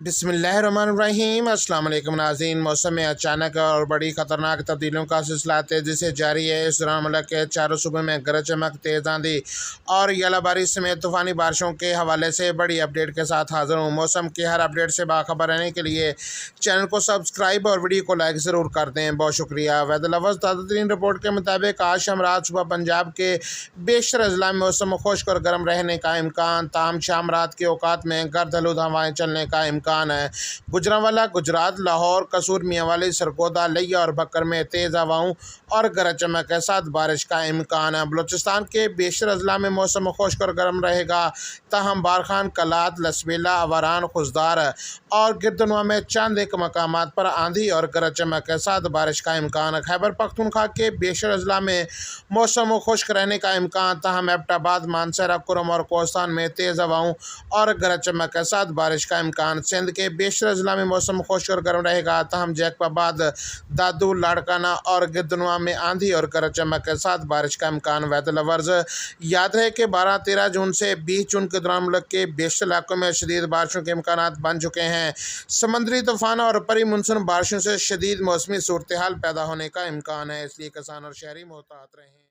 बिस्मिल्लाहिर्रहमानिर्रहीम। अस्सलाम वालेकुम नाज़रीन। मौसम में अचानक और बड़ी ख़तरनाक तब्दीलियों का सिलसिला तेज़ी से जारी है। इस दौरान मुल्क के चारों सूबों में गरज चमक, तेज़ आंधी और यालाबारी समेत तूफ़ानी बारिशों के हवाले से बड़ी अपडेट के साथ हाज़िर हूँ। मौसम की हर अपडेट से बाखबर रहने के लिए चैनल को सब्सक्राइब और वीडियो को लाइक ज़रूर कर दें। बहुत शुक्रिया। वेदर लवर्स ताज़ा तरीन रिपोर्ट के मुताबिक आज शाम रात सुबह पंजाब के बेशतर अजला में मौसम खुश्क और गर्म रहने का इम्कान, ताम शाम रात के औकात में गर्द आलूद हवाएँ चलने का इम्कान है। गुजरांवाला, गुजरात, लाहौर, कसूर, मियांवाली, सरगोदा, लिया और बकर में तेज़ हवाओं और गरज चमक के साथ बारिश का इम्कान है। बलूचिस्तान के बेशतर अजला में मौसम खुश्क और गर्म रहेगा, ताहम बारखान, कलात, लसबेला, अवारान, खुशदार और गिरदनुमा में चंद एक मकामात पर आंधी और गरज चमक के साथ बारिश का इम्कान है। खैबर पख्तूनख्वा के बेशतर अजला में मौसम खुश्क रहने का इम्कान, ताहम एबटाबाद, मानसरा, कुरम और कोस्तान में तेज़ हवाओं और गरज चमक के साथ बारिश का इम्कान। सिंध के बेशतर अजला में मौसम खुश्क और गर्म रहेगा, ताहम जैकबाबाद, दादू, लाड़काना और गिरदनुमा में आंधी और गरज चमक के साथ बारिश का इम्कान। वेदर लवर्स याद है कि 12-13 जून से 20 जून के दौरान मुल्क के बेशतर इलाकों में शदीद बारिशों के इम्कान बन चुके हैं। समंदरी तूफान और परी मानसून बारिशों से शदीद मौसमी सूरत हाल पैदा होने का इम्कान है, इसलिए किसान और शहरी मोहतात रहें।